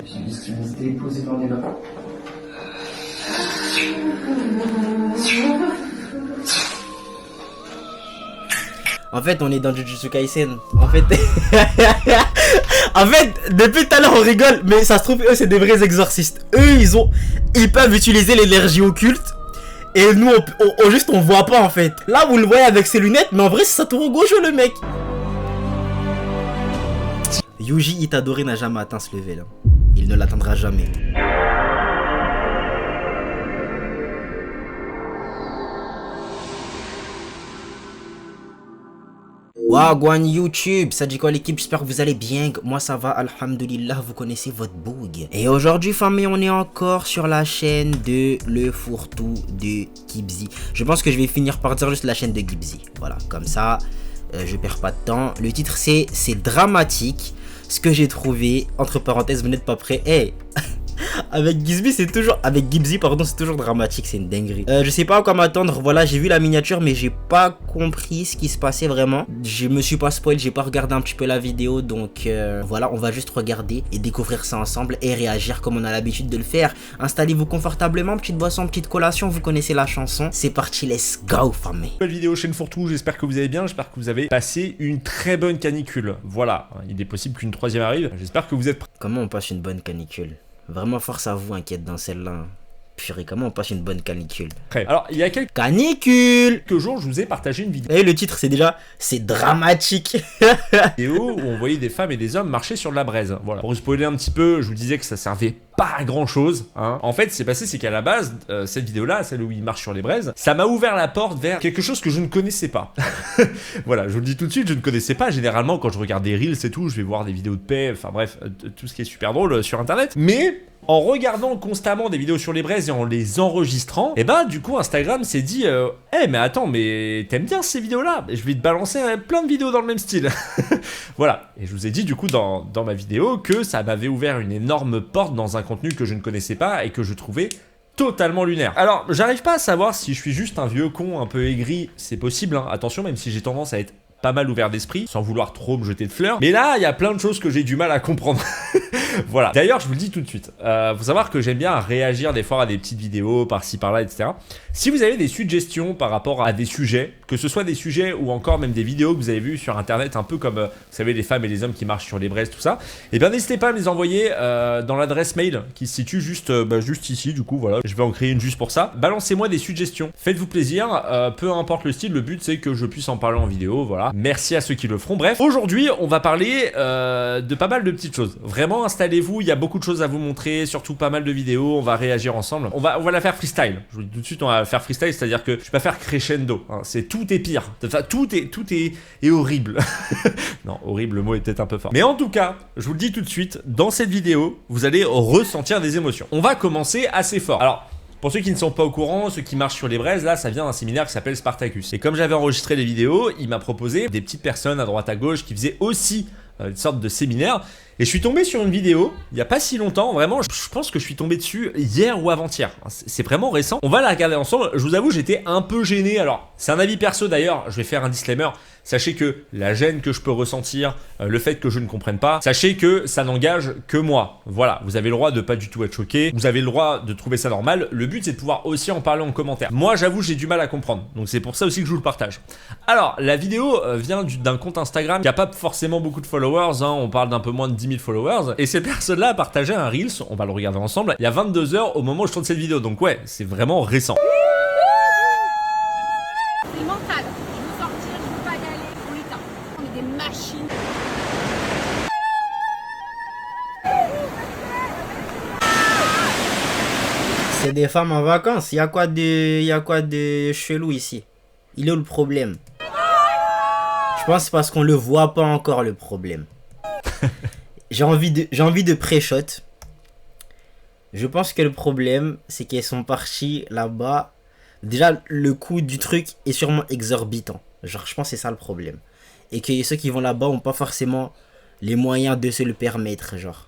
J'ai dit que je m'étais posé dans les mains. En fait, on est dans Jujutsu Kaisen. En fait, en fait, depuis tout à l'heure, on rigole, mais ça se trouve, eux, c'est des vrais exorcistes. Eux, ils peuvent utiliser l'énergie occulte. Et nous, on voit pas, en fait. Là, vous le voyez avec ses lunettes, mais en vrai, c'est Satoru Gojo, le mec. Yuji Itadori n'a jamais atteint ce level. Il ne l'atteindra jamais. Wagwan YouTube, ça dit quoi l'équipe? J'espère que vous allez bien. Moi ça va, alhamdoulilah, vous connaissez votre bug. Et aujourd'hui famille, on est encore sur la chaîne de le fourre-tout de Gibzy. Je pense que je vais finir par dire juste la chaîne de Gibzy. Voilà, comme ça, je perds pas de temps. Le titre c'est dramatique. Ce que j'ai trouvé, entre parenthèses, vous n'êtes pas prêts. Hey avec Gibzy c'est toujours c'est toujours dramatique, c'est une dinguerie. Je sais pas à quoi m'attendre. Voilà, j'ai vu la miniature mais j'ai pas compris ce qui se passait vraiment. Je me suis pas spoil, j'ai pas regardé un petit peu la vidéo, donc voilà, on va juste regarder et découvrir ça ensemble et réagir comme on a l'habitude de le faire. Installez-vous confortablement, petite boisson, petite collation, vous connaissez la chanson. C'est parti, let's go famille. Nouvelle vidéo chaîne Fourre-tout, j'espère que vous allez bien, j'espère que vous avez passé une très bonne canicule. Voilà, il est possible qu'une troisième arrive, j'espère que vous êtes prêts. Comment on passe une bonne canicule? Vraiment force à vous, inquiète dans celle-là. Purée, comment on passe une bonne canicule? Alors, il y a quelques jours, je vous ai partagé une vidéo. Et le titre, c'est déjà, c'est dramatique. Où on voyait des femmes et des hommes marcher sur de la braise. Voilà. Pour vous spoiler un petit peu, je vous disais que ça servait pas à grand chose. Hein. En fait, ce qui s'est passé, c'est qu'à la base, cette vidéo-là, celle où il marche sur les braises, ça m'a ouvert la porte vers quelque chose que je ne connaissais pas. Voilà, je vous le dis tout de suite, je ne connaissais pas. Généralement, quand je regarde des reels et tout, je vais voir des vidéos de paix, enfin bref, tout ce qui est super drôle sur internet. Mais en regardant constamment des vidéos sur les braises et en les enregistrant, et bah du coup Instagram s'est dit hey, mais attends, mais t'aimes bien ces vidéos-là? Je vais te balancer plein de vidéos dans le même style. Voilà, et je vous ai dit du coup dans ma vidéo que ça m'avait ouvert une énorme porte dans un contenu que je ne connaissais pas et que je trouvais totalement lunaire. Alors, j'arrive pas à savoir si je suis juste un vieux con un peu aigri, c'est possible, hein. Attention, même si j'ai tendance à être pas mal ouvert d'esprit, sans vouloir trop me jeter de fleurs. Mais là, il y a plein de choses que j'ai du mal à comprendre. Voilà. D'ailleurs, je vous le dis tout de suite. Faut savoir que j'aime bien réagir des fois à des petites vidéos par-ci par-là, etc. Si vous avez des suggestions par rapport à des sujets, que ce soit des sujets ou encore même des vidéos que vous avez vues sur internet, un peu comme, vous savez, les femmes et les hommes qui marchent sur les braises, tout ça, et bien n'hésitez pas à me les envoyer dans l'adresse mail qui se situe juste ici, du coup, voilà. Je vais en créer une juste pour ça. Balancez-moi des suggestions. Faites-vous plaisir, peu importe le style, le but c'est que je puisse en parler en vidéo, voilà. Merci à ceux qui le feront. Bref, aujourd'hui, on va parler de pas mal de petites choses. Vraiment, installez-vous, il y a beaucoup de choses à vous montrer, surtout pas mal de vidéos, on va réagir ensemble. On va la faire freestyle. Je vous dis tout de suite, on va faire freestyle, c'est-à-dire que je vais pas faire crescendo. Hein. Tout est pire. Enfin, tout est horrible. Non, horrible, le mot est peut-être un peu fort. Mais en tout cas, je vous le dis tout de suite, dans cette vidéo, vous allez ressentir des émotions. On va commencer assez fort. Alors, pour ceux qui ne sont pas au courant, ceux qui marchent sur les braises, là, ça vient d'un séminaire qui s'appelle Spartacus. Et comme j'avais enregistré les vidéos, il m'a proposé des petites personnes à droite à gauche qui faisaient aussi une sorte de séminaire. Et je suis tombé sur une vidéo, il n'y a pas si longtemps, vraiment, je pense que je suis tombé dessus hier ou avant-hier. C'est vraiment récent. On va la regarder ensemble. Je vous avoue, j'étais un peu gêné. Alors, c'est un avis perso d'ailleurs, je vais faire un disclaimer. Sachez que la gêne que je peux ressentir, le fait que je ne comprenne pas, sachez que ça n'engage que moi. Voilà, vous avez le droit de pas du tout être choqué, vous avez le droit de trouver ça normal. Le but, c'est de pouvoir aussi en parler en commentaire. Moi, j'avoue, j'ai du mal à comprendre. Donc, c'est pour ça aussi que je vous le partage. Alors, la vidéo vient d'un compte Instagram qui n'a pas forcément beaucoup de followers. Hein, on parle d'un peu moins de 10 000 followers. Et cette personne-là a partagé un Reels, on va le regarder ensemble, il y a 22 h au moment où je tourne cette vidéo. Donc, ouais, c'est vraiment récent. C'est mental. Je veux sortir, je veux pas y aller. On est tard. On est des machines. C'est des femmes en vacances. Il y a quoi de chelou ici? Il est où le problème? Je pense que c'est parce qu'on le voit pas encore le problème. J'ai envie de pré-shot. Je pense que le problème, c'est qu'elles sont parties là-bas. Déjà, le coût du truc est sûrement exorbitant. Genre, je pense que c'est ça le problème. Et que ceux qui vont là-bas ont pas forcément les moyens de se le permettre, genre.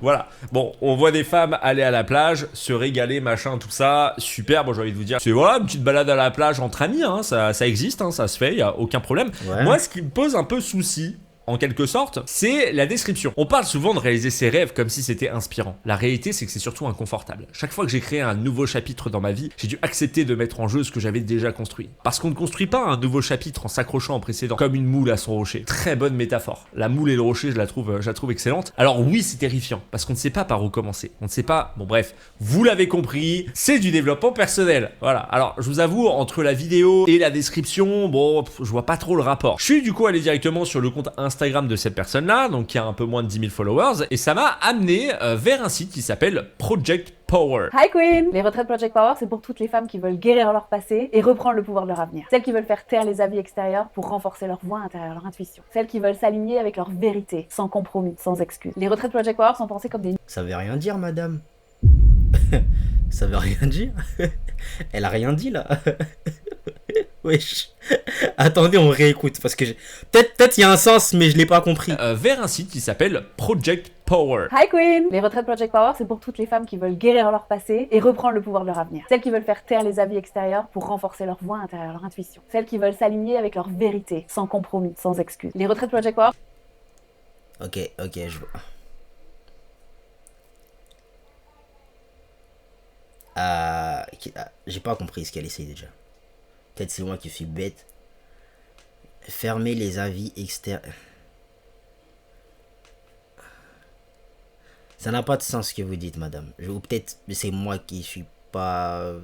Voilà, bon, on voit des femmes aller à la plage, se régaler, machin, tout ça, super, bon j'ai envie de vous dire, c'est voilà, une petite balade à la plage entre amis, hein, ça existe, hein, ça se fait, y a aucun problème. Ouais. Moi, ce qui me pose un peu souci, en quelque sorte, c'est la description. On parle souvent de réaliser ses rêves comme si c'était inspirant. La réalité, c'est que c'est surtout inconfortable. Chaque fois que j'ai créé un nouveau chapitre dans ma vie, j'ai dû accepter de mettre en jeu ce que j'avais déjà construit. Parce qu'on ne construit pas un nouveau chapitre en s'accrochant au précédent, comme une moule à son rocher. Très bonne métaphore. La moule et le rocher, je la trouve excellente. Alors oui, c'est terrifiant, parce qu'on ne sait pas par où commencer. On ne sait pas, bon bref, vous l'avez compris, c'est du développement personnel. Voilà, alors je vous avoue, entre la vidéo et la description, bon, je vois pas trop le rapport. Je suis du coup allé directement sur le compte Instagram de cette personne-là, donc qui a un peu moins de 10 000 followers, et ça m'a amené vers un site qui s'appelle Project Power. Hi Queen! Les retraites Project Power, c'est pour toutes les femmes qui veulent guérir leur passé et reprendre le pouvoir de leur avenir. Celles qui veulent faire taire les avis extérieurs pour renforcer leur voix intérieure, leur intuition. Celles qui veulent s'aligner avec leur vérité, sans compromis, sans excuse. Les retraites Project Power sont pensées comme des... Ça veut rien dire, madame. Ça veut rien dire. Elle a rien dit, là. Wesh. Attendez, on réécoute, parce que peut-être il y a un sens, mais je l'ai pas compris. Vers un site qui s'appelle Project Power. Hi Queen! Les retraites Project Power, c'est pour toutes les femmes qui veulent guérir leur passé et reprendre le pouvoir de leur avenir. Celles qui veulent faire taire les avis extérieurs pour renforcer leur voix intérieure, leur intuition. Celles qui veulent s'aligner avec leur vérité, sans compromis, sans excuse. Les retraites Project Power... Ok, je vois. J'ai pas compris ce qu'elle essaye déjà. Peut-être c'est moi qui suis bête. Fermer les avis externes. Ça n'a pas de sens ce que vous dites, madame. Ou peut-être c'est moi qui suis pas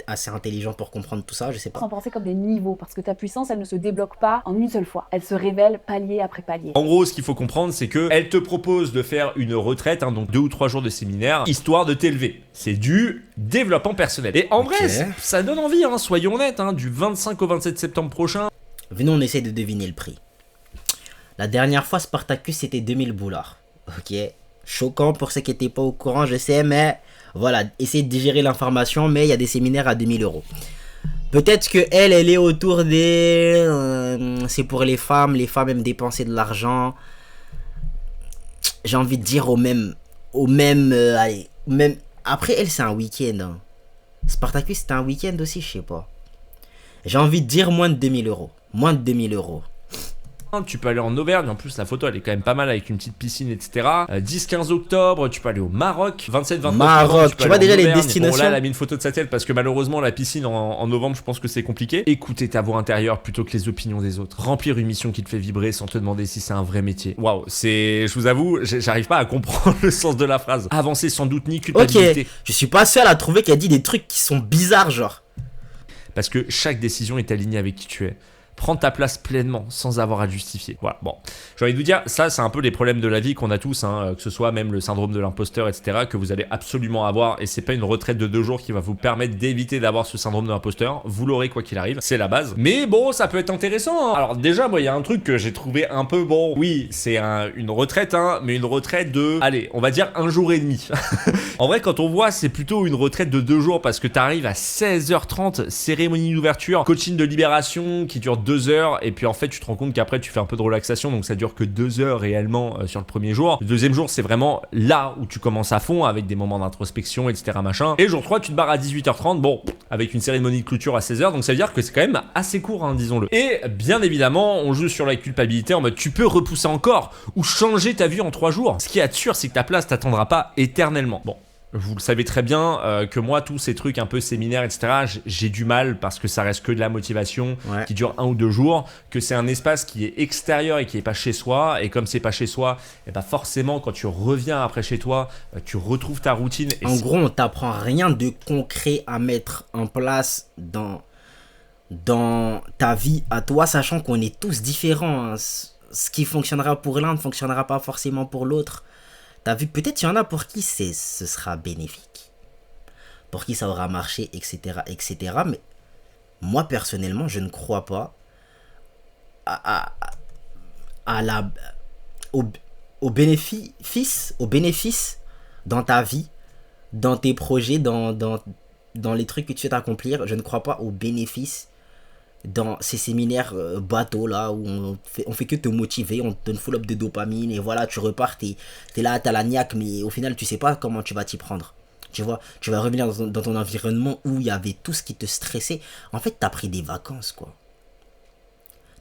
assez intelligent pour comprendre tout ça, je sais pas. Sont pensées comme des niveaux, parce que ta puissance, elle ne se débloque pas en une seule fois. Elle se révèle palier après palier. En gros, ce qu'il faut comprendre, c'est que elle te propose de faire une retraite, hein, donc 2 ou 3 jours de séminaire, histoire de t'élever. C'est du développement personnel. Et en vrai, ça donne envie, hein, soyons honnêtes, hein, du 25 au 27 septembre prochain. Venez, on essaie de deviner le prix. La dernière fois, Spartacus, c'était 2000 boulards. Ok, choquant pour ceux qui n'étaient pas au courant, je sais, mais voilà, essayez de digérer l'information, mais il y a des séminaires à 2000 €. Peut-être que elle est autour des... c'est pour les femmes aiment dépenser de l'argent. J'ai envie de dire allez, après, elle, c'est un week-end. Hein. Spartacus, c'était un week-end aussi, je sais pas. J'ai envie de dire moins de 2000 €. Moins de 2000 €. Tu peux aller en Auvergne, en plus la photo elle est quand même pas mal avec une petite piscine, etc. 10-15 octobre, tu peux aller au Maroc. 27-29 Maroc, tu vois déjà les destinations. Bon là elle a mis une photo de sa tête parce que malheureusement la piscine en novembre je pense que c'est compliqué. Écouter ta voix intérieure plutôt que les opinions des autres. Remplir une mission qui te fait vibrer sans te demander si c'est un vrai métier. Waouh, je vous avoue, j'arrive pas à comprendre le sens de la phrase. Avancer sans doute ni culpabilité. Ok, je suis pas seul à trouver qu'elle dit des trucs qui sont bizarres genre. Parce que chaque décision est alignée avec qui tu es. Prends ta place pleinement sans avoir à te justifier. Voilà, bon. J'ai envie de vous dire, ça c'est un peu les problèmes de la vie qu'on a tous, hein, que ce soit même le syndrome de l'imposteur, etc., que vous allez absolument avoir. Et c'est pas une retraite de 2 jours qui va vous permettre d'éviter d'avoir ce syndrome de l'imposteur. Vous l'aurez quoi qu'il arrive, c'est la base. Mais bon, ça peut être intéressant. Hein. Alors déjà, moi, il y a un truc que j'ai trouvé un peu bon. Oui, c'est une retraite, hein, mais une retraite de, allez, on va dire 1 jour et demi. En vrai, quand on voit, c'est plutôt une retraite de 2 jours parce que t'arrives à 16h30, cérémonie d'ouverture, coaching de libération qui dure 2 heures, et puis en fait tu te rends compte qu'après tu fais un peu de relaxation, donc ça dure que 2 heures réellement sur le premier jour. Le deuxième jour c'est vraiment là où tu commences à fond avec des moments d'introspection, etc. machin. Et jour 3 tu te barres à 18h30, bon, avec une cérémonie de clôture à 16h, donc ça veut dire que c'est quand même assez court, hein, disons-le. Et bien évidemment on joue sur la culpabilité en mode tu peux repousser encore ou changer ta vie en 3 jours. Ce qui est sûr c'est que ta place t'attendra pas éternellement. Bon. Vous le savez très bien que moi, tous ces trucs un peu séminaires, etc., j'ai du mal parce que ça reste que de la motivation qui dure 1 ou 2 jours, que c'est un espace qui est extérieur et qui est pas chez soi. Et comme c'est pas chez soi, et bah forcément, quand tu reviens après chez toi, tu retrouves ta routine. Et en gros, on t'apprend rien de concret à mettre en place dans ta vie à toi, sachant qu'on est tous différents. Hein. Ce qui fonctionnera pour l'un ne fonctionnera pas forcément pour l'autre. T'as vu, peut-être il y en a pour qui ce sera bénéfique, pour qui ça aura marché, etc., etc. Mais moi, personnellement, je ne crois pas au bénéfice dans ta vie, dans tes projets, dans les trucs que tu souhaites accomplir. Je ne crois pas au bénéfice dans ces séminaires bateaux là où on fait que te motiver, on te donne full up de dopamine et voilà, tu repars, t'es là, t'as la niaque, mais au final tu sais pas comment tu vas t'y prendre. Tu vois, tu vas revenir dans ton environnement où il y avait tout ce qui te stressait. En fait, t'as pris des vacances, quoi.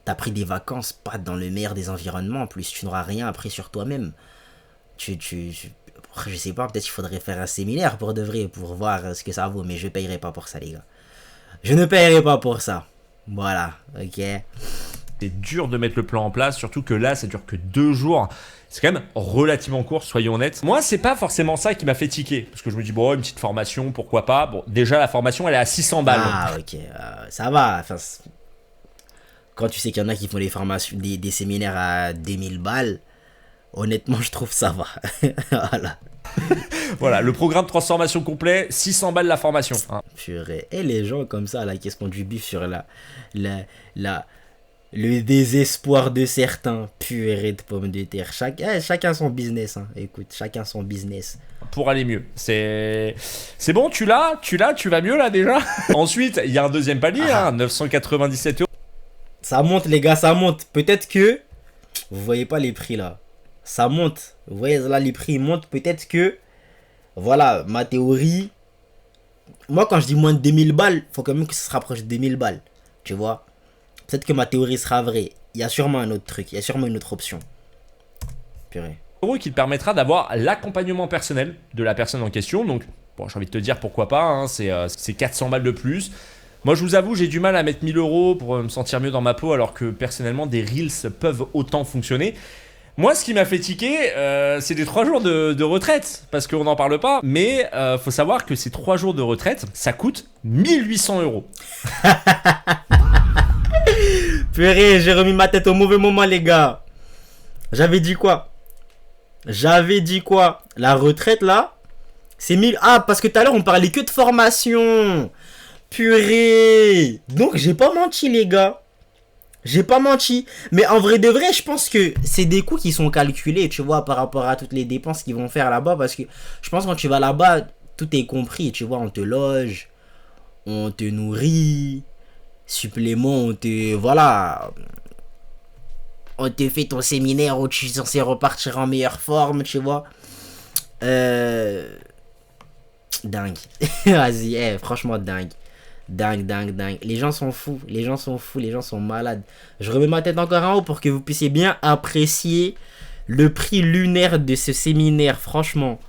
T'as pris des vacances, pas dans le meilleur des environnements en plus. Tu n'auras rien appris sur toi-même. Je sais pas, peut-être qu'il faudrait faire un séminaire pour de vrai, pour voir ce que ça vaut. Mais je payerai pas pour ça, les gars. Je ne payerai pas pour ça. Voilà, ok. C'est dur de mettre le plan en place, surtout que là, ça dure que 2 jours. C'est quand même relativement court, soyons honnêtes. Moi, c'est pas forcément ça qui m'a fait tiquer. Parce que je me dis, bon, une petite formation, pourquoi pas. Bon, déjà, la formation, elle est à 600 balles. Ah, ok, ça va. Enfin, quand tu sais qu'il y en a qui font des formations, des séminaires à 2000 balles, honnêtement, je trouve ça va. Voilà. Voilà, le programme de transformation complet, 600 balles la formation. Hein. Purée. Et les gens comme ça, là, qui se font du bif sur le désespoir de certains. Purée de pommes de terre. Chacun son business. Hein. Écoute, chacun son business. Pour aller mieux. C'est bon, tu vas mieux là déjà. Ensuite, il y a un deuxième palier, 997 €. Ça monte, les gars, ça monte. Peut-être que vous voyez pas les prix là. Ça monte. Vous voyez là, les prix montent. Peut-être que, voilà, ma théorie. Moi, quand je dis moins de 2000 balles, faut quand même que ça se rapproche de 2000 balles. Tu vois? Peut-être que ma théorie sera vraie. Il y a sûrement un autre truc. Il y a sûrement une autre option. Purée. Qui te permettra d'avoir l'accompagnement personnel de la personne en question. Donc, bon, j'ai envie de te dire pourquoi pas. Hein, c'est 400 balles de plus. Moi, je vous avoue, j'ai du mal à mettre 1000 € pour me sentir mieux dans ma peau, alors que personnellement, des Reels peuvent autant fonctionner. Moi, ce qui m'a fait tiquer, c'est les 3 jours de retraite, parce qu'on n'en parle pas, mais faut savoir que ces 3 jours de retraite, ça coûte 1800 €. Purée, j'ai remis ma tête au mauvais moment, les gars. J'avais dit quoi? La retraite, là, c'est 1000... Ah, parce que tout à l'heure, on parlait que de formation. Purée. Donc, j'ai pas menti, les gars. J'ai pas menti. Mais en vrai de vrai, je pense que c'est des coûts qui sont calculés, tu vois, par rapport à toutes les dépenses qu'ils vont faire là-bas. Parce que je pense que quand tu vas là-bas, tout est compris, tu vois. On te loge, on te nourrit, supplément, on te... Voilà. On te fait ton séminaire où tu es censé repartir en meilleure forme, tu vois. Dingue. Vas-y, franchement dingue. Dingue. Les gens sont fous, les gens sont malades. Je remets ma tête encore en haut pour que vous puissiez bien apprécier le prix lunaire de ce séminaire, franchement.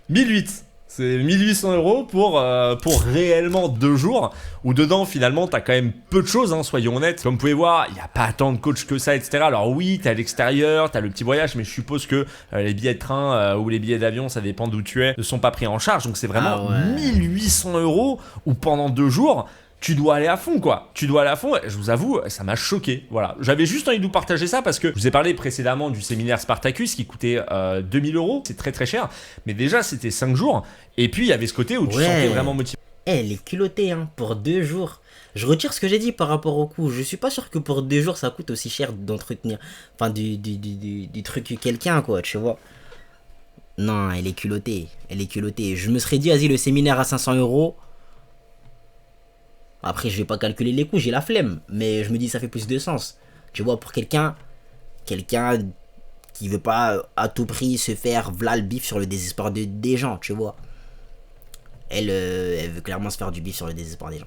1008. C'est 1800 € pour réellement 2 jours, où dedans finalement t'as quand même peu de choses, hein, soyons honnêtes. Comme vous pouvez voir, il n'y a pas tant de coachs que ça, etc. Alors oui, t'es à l'extérieur, t'as le petit voyage, mais je suppose que les billets de train ou les billets d'avion, ça dépend d'où tu es, ne sont pas pris en charge. Donc c'est vraiment 1800 € où pendant 2 jours, tu dois aller à fond, quoi. Tu dois aller à fond. Je vous avoue, ça m'a choqué. Voilà. J'avais juste envie de vous partager ça parce que je vous ai parlé précédemment du séminaire Spartacus qui coûtait 2000 €. C'est très très cher. Mais déjà, c'était 5 jours. Et puis, il y avait ce côté où tu sentais vraiment motivé. Les culottés, hein, pour 2 jours. Je retire ce que j'ai dit par rapport au coût. Je suis pas sûr que pour 2 jours, ça coûte aussi cher d'entretenir. Enfin, du truc quelqu'un, quoi, tu vois. Non, elle est culottée. Je me serais dit, vas-y, le séminaire à 500 €. Après, je vais pas calculer les coûts, j'ai la flemme. Mais je me dis, ça fait plus de sens. Tu vois, pour quelqu'un qui veut pas à tout prix se faire v'là le bif sur le désespoir des gens, tu vois. Elle veut clairement se faire du bif sur le désespoir des gens.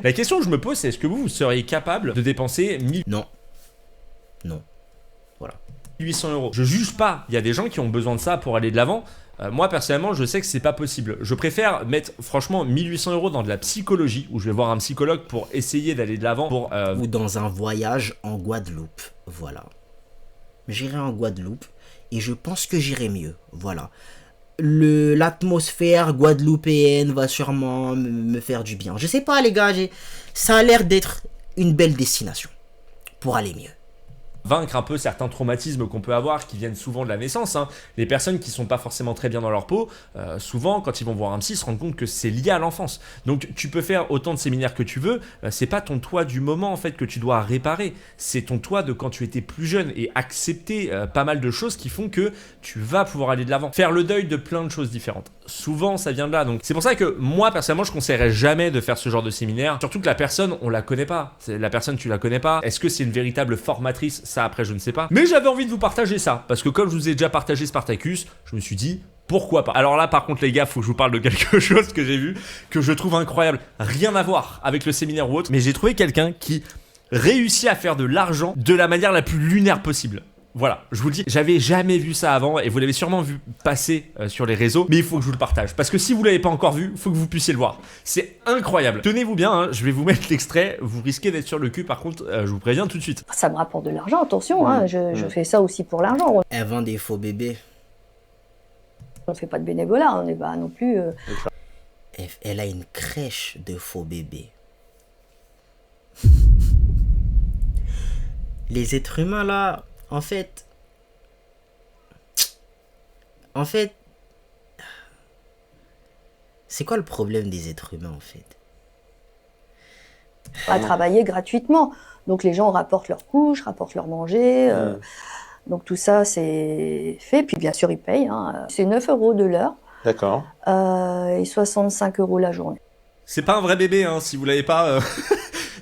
La question que je me pose, c'est est-ce que vous seriez capable de dépenser 1000... Non. Voilà. 800 €. Je juge pas, il y a des gens qui ont besoin de ça pour aller de l'avant. Moi personnellement je sais que c'est pas possible. Je préfère mettre franchement 1800 € dans de la psychologie où je vais voir un psychologue pour essayer d'aller de l'avant ou dans un voyage en Guadeloupe. Voilà. J'irai en Guadeloupe et je pense que j'irai mieux. Voilà. L'atmosphère guadeloupéenne va sûrement me faire du bien. Je sais pas les gars, ça a l'air d'être une belle destination pour aller mieux. Vaincre un peu certains traumatismes qu'on peut avoir qui viennent souvent de la naissance. Hein. Les personnes qui sont pas forcément très bien dans leur peau, souvent quand ils vont voir un psy, se rendent compte que c'est lié à l'enfance. Donc tu peux faire autant de séminaires que tu veux, c'est pas ton toi du moment en fait que tu dois réparer, c'est ton toi de quand tu étais plus jeune et accepter pas mal de choses qui font que tu vas pouvoir aller de l'avant. Faire le deuil de plein de choses différentes. Souvent ça vient de là. Donc c'est pour ça que moi personnellement je conseillerais jamais de faire ce genre de séminaire, surtout que la personne on la connaît pas. La personne tu la connais pas. Est-ce que c'est une véritable formatrice? Ça après je ne sais pas. Mais j'avais envie de vous partager ça. Parce que comme je vous ai déjà partagé Spartacus, je me suis dit pourquoi pas. Alors là par contre les gars, faut que je vous parle de quelque chose que j'ai vu, que je trouve incroyable. Rien à voir avec le séminaire ou autre. Mais j'ai trouvé quelqu'un qui réussi à faire de l'argent de la manière la plus lunaire possible. Voilà, je vous le dis, j'avais jamais vu ça avant et vous l'avez sûrement vu passer sur les réseaux, mais il faut que je vous le partage parce que si vous l'avez pas encore vu, il faut que vous puissiez le voir. C'est incroyable. Tenez-vous bien, hein, je vais vous mettre l'extrait, vous risquez d'être sur le cul par contre, je vous préviens tout de suite. Ça me rapporte de l'argent, attention, hein, je fais ça aussi pour l'argent. Elle vend des faux bébés. On fait pas de bénévolat, on n'est pas non plus... Elle a une crèche de faux bébés. Les êtres humains là, en fait, c'est quoi le problème des êtres humains en fait? à travailler gratuitement. Donc les gens rapportent leurs couches, rapportent leur manger. Donc tout ça, c'est fait. Puis bien sûr, ils payent. Hein. C'est 9 € de l'heure. D'accord. Et 65 € la journée. C'est pas un vrai bébé, hein, si vous l'avez pas.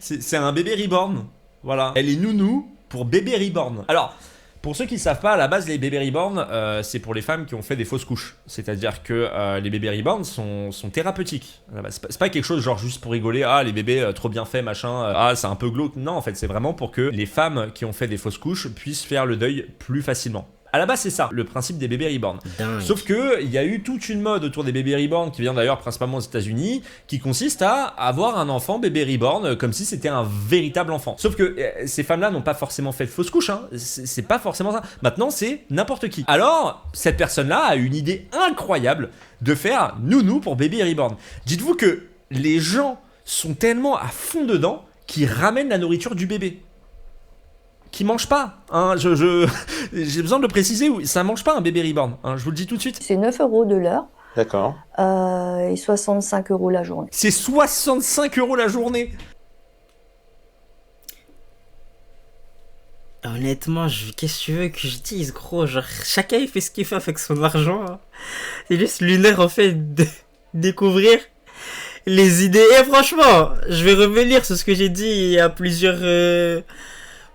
C'est un bébé reborn. Voilà. Elle est nounou pour bébé reborn. Alors, pour ceux qui ne savent pas, à la base, les bébés reborn, c'est pour les femmes qui ont fait des fausses couches. C'est-à-dire que les bébés reborn sont thérapeutiques. C'est pas quelque chose genre juste pour rigoler, ah, les bébés trop bien faits, machin, ah, c'est un peu glauque. Non, en fait, c'est vraiment pour que les femmes qui ont fait des fausses couches puissent faire le deuil plus facilement. À la base, c'est ça, le principe des bébés reborn. Dingue. Sauf que il y a eu toute une mode autour des bébés reborn qui vient d'ailleurs principalement aux États-Unis, qui consiste à avoir un enfant bébé reborn comme si c'était un véritable enfant. Sauf que ces femmes-là n'ont pas forcément fait de fausse couche, hein. C'est pas forcément ça. Maintenant, c'est n'importe qui. Alors, cette personne-là a une idée incroyable de faire nounou pour bébé reborn. Dites-vous que les gens sont tellement à fond dedans qu'ils ramènent la nourriture du bébé. Qui mange pas, hein, j'ai besoin de le préciser, ça mange pas un bébé reborn, hein, je vous le dis tout de suite. C'est 9 € de l'heure. D'accord. Et 65 € la journée. C'est 65 € la journée. Honnêtement, qu'est-ce que tu veux que je dise, gros? Genre, chacun il fait ce qu'il fait avec son argent. Hein. C'est juste lunaire en fait de découvrir les idées. Et franchement, je vais revenir sur ce que j'ai dit il y a plusieurs...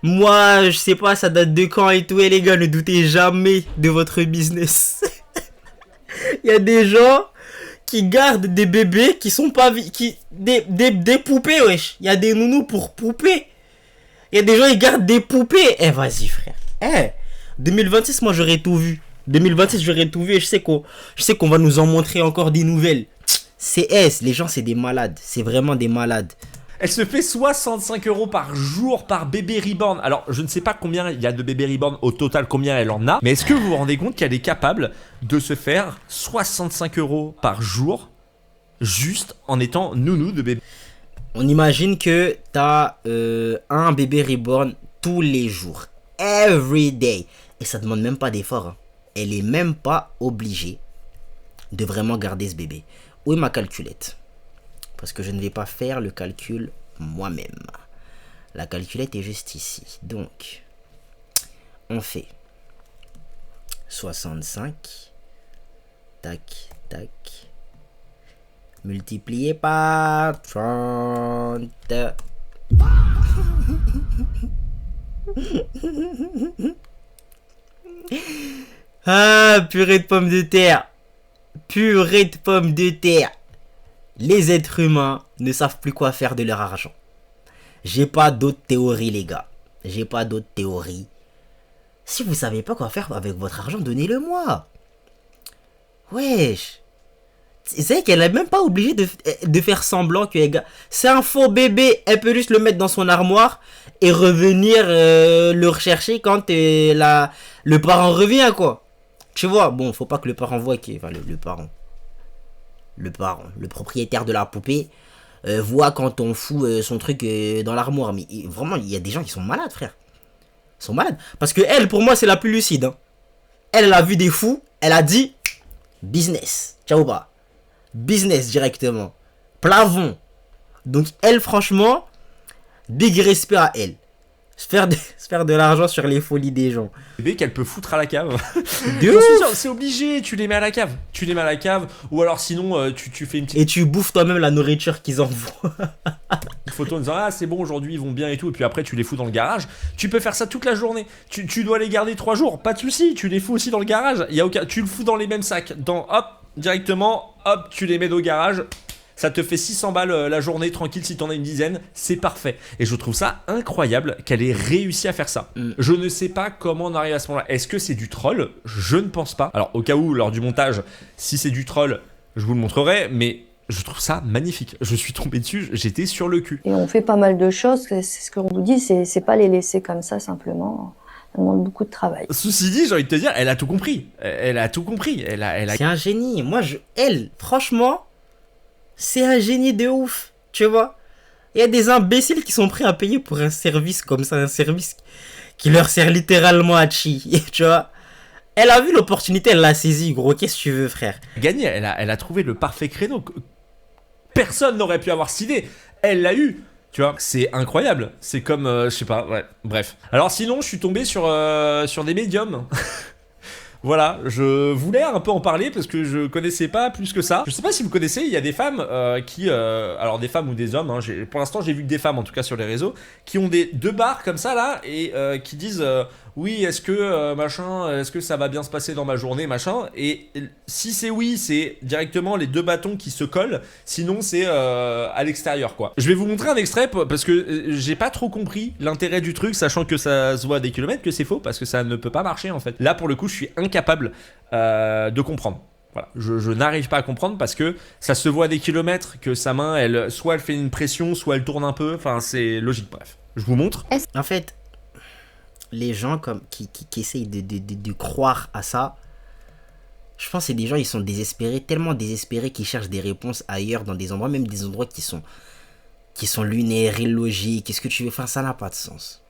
Moi, je sais pas, ça date de quand et tout. Et les gars, ne doutez jamais de votre business. Il y a des gens qui gardent des bébés qui sont pas... Des poupées, wesh. Il y a des nounous pour poupées. Il y a des gens qui gardent des poupées. Eh, vas-y, frère. 2026, moi, j'aurais tout vu. 2026, j'aurais tout vu. Et je sais qu'on va nous en montrer encore des nouvelles. Les gens, c'est des malades. C'est vraiment des malades. Elle se fait 65 € par jour par bébé reborn. Alors, je ne sais pas combien il y a de bébés reborn au total, combien elle en a. Mais est-ce que vous vous rendez compte qu'elle est capable de se faire 65 € par jour juste en étant nounou de bébé? On imagine que t'as un bébé reborn tous les jours. Every day. Et ça demande même pas d'effort. Hein. Elle est même pas obligée de vraiment garder ce bébé. Où est ma calculette? Parce que je ne vais pas faire le calcul moi-même. La calculette est juste ici. Donc, on fait 65. Tac, tac. Multiplié par 30. Ah, purée de pommes de terre. Purée de pommes de terre. Les êtres humains ne savent plus quoi faire de leur argent. J'ai pas d'autres théories, les gars. J'ai pas d'autres théories. Si vous savez pas quoi faire avec votre argent, donnez-le moi. Wesh. Vous savez qu'elle est même pas obligée de faire semblant que les gars... C'est un faux bébé. Elle peut juste le mettre dans son armoire et revenir le rechercher quand le parent revient, quoi. Tu vois, bon, faut pas que le parent voit qu'il... Enfin, le propriétaire de la poupée voit quand on fout son truc dans l'armoire. Mais vraiment, il y a des gens qui sont malades, frère. Ils sont malades. Parce que elle, pour moi, c'est la plus lucide. Hein. Elle a vu des fous. Elle a dit business. Ciao bas. Business directement. Plafond. Donc elle, franchement, big respect à elle. Se faire de l'argent sur les folies des gens. Bébé qu'elle peut foutre à la cave. De ouf. C'est obligé, tu les mets à la cave. Tu les mets à la cave, ou alors sinon tu fais une petite... Et tu bouffes toi-même la nourriture qu'ils envoient. Une photo en disant ah c'est bon aujourd'hui ils vont bien et tout, et puis après tu les fous dans le garage. Tu peux faire ça toute la journée. Tu dois les garder 3 jours, pas de souci. Tu les fous aussi dans le garage. Y a aucun... Tu le fous dans les mêmes sacs. Hop, directement, hop, tu les mets au garage. ça te fait 600 balles la journée, tranquille, si t'en as une dizaine, c'est parfait. Et je trouve ça incroyable qu'elle ait réussi à faire ça. Je ne sais pas comment on arrive à ce moment-là. Est-ce que c'est du troll? Je ne pense pas. Alors, au cas où, lors du montage, si c'est du troll, je vous le montrerai, mais je trouve ça magnifique. Je suis tombé dessus, j'étais sur le cul. Et on fait pas mal de choses, c'est ce qu'on nous dit, c'est pas les laisser comme ça simplement. Ça demande beaucoup de travail. Ceci dit, j'ai envie de te dire, elle a tout compris. Elle a tout compris. Elle a... C'est un génie. Moi, elle, franchement, c'est un génie de ouf. Tu vois? Il y a des imbéciles qui sont prêts à payer pour un service comme ça, un service qui leur sert littéralement à chi. Tu vois? Elle a vu l'opportunité, elle l'a saisie, gros. Qu'est-ce que tu veux, frère? Gagné, elle a trouvé le parfait créneau. Personne n'aurait pu avoir cette idée. Elle l'a eu. Tu vois, c'est incroyable. C'est comme, je sais pas, ouais, bref. Alors sinon, je suis tombé sur des médiums. Voilà, je voulais un peu en parler parce que je connaissais pas plus que ça. Je sais pas si vous connaissez, il y a des femmes alors des femmes ou des hommes, hein, pour l'instant j'ai vu que des femmes en tout cas sur les réseaux, qui ont deux barres comme ça là et qui disent oui, est-ce que machin, est-ce que ça va bien se passer dans ma journée, machin. Et si c'est oui, c'est directement les deux bâtons qui se collent, sinon c'est à l'extérieur quoi. Je vais vous montrer un extrait parce que j'ai pas trop compris l'intérêt du truc, sachant que ça se voit à des kilomètres que c'est faux parce que ça ne peut pas marcher en fait. Là pour le coup je suis incapable de comprendre. Voilà, je n'arrive pas à comprendre parce que ça se voit à des kilomètres que sa main, soit elle fait une pression, soit elle tourne un peu, enfin c'est logique, bref. Je vous montre. En fait, les gens qui essayent de croire à ça, je pense que c'est des gens, ils sont désespérés, tellement désespérés qu'ils cherchent des réponses ailleurs, dans des endroits, même des endroits qui sont lunaires, illogiques. Qu'est-ce que tu veux faire? Ça n'a pas de sens.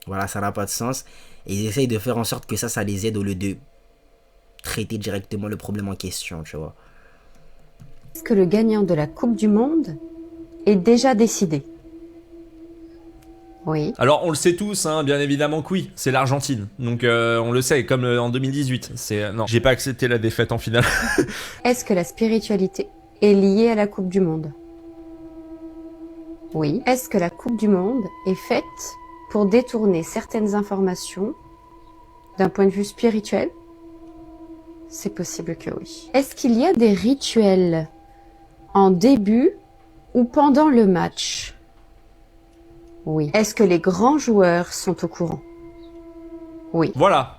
Voilà, ça n'a pas de sens. Et ils essayent de faire en sorte que ça les aide au lieu de traiter directement le problème en question, tu vois. Est-ce que le gagnant de la Coupe du Monde est déjà décidé? Oui. Alors on le sait tous, hein, bien évidemment que oui, c'est l'Argentine. Donc on le sait, comme en 2018. Non, j'ai pas accepté la défaite en finale. Est-ce que la spiritualité est liée à la Coupe du Monde? Oui. Est-ce que la Coupe du Monde est faite pour détourner certaines informations d'un point de vue spirituel? C'est possible que oui. Est-ce qu'il y a des rituels en début ou pendant le match? Oui. Est-ce que les grands joueurs sont au courant? Oui. Voilà.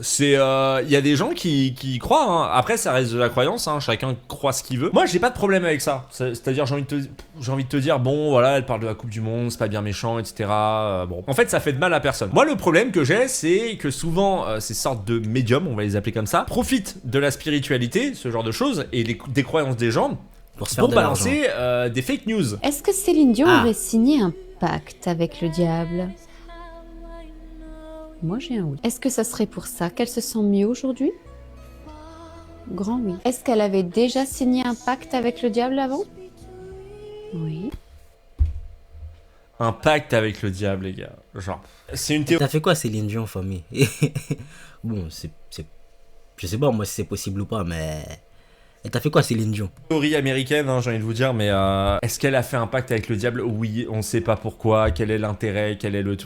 C'est, y a des gens qui y croient, hein. Après ça reste de la croyance, hein. Chacun croit ce qu'il veut. Moi j'ai pas de problème avec ça. C'est-à-dire j'ai envie de te dire bon voilà, elle parle de la Coupe du Monde, c'est pas bien méchant, etc. Bon, en fait ça fait de mal à personne. Moi le problème que j'ai, c'est que souvent ces sortes de médiums, on va les appeler comme ça, profitent de la spiritualité, ce genre de choses, et des croyances des gens pour balancer des fake news. Est-ce que Céline Dion aurait signé un pacte avec le diable? Moi j'ai un oui. Est-ce que ça serait pour ça qu'elle se sent mieux aujourd'hui? Grand oui. Est-ce qu'elle avait déjà signé un pacte avec le diable avant? Oui. Un pacte avec le diable, les gars. Genre, c'est une théorie. T'as fait quoi Céline Dion, famille? Bon, je sais pas moi si c'est possible ou pas, mais... Et t'as fait quoi Céline Dion? Théorie américaine, hein, j'ai envie de vous dire, mais est-ce qu'elle a fait un pacte avec le diable? Oui, on sait pas pourquoi, quel est l'intérêt, quel est le...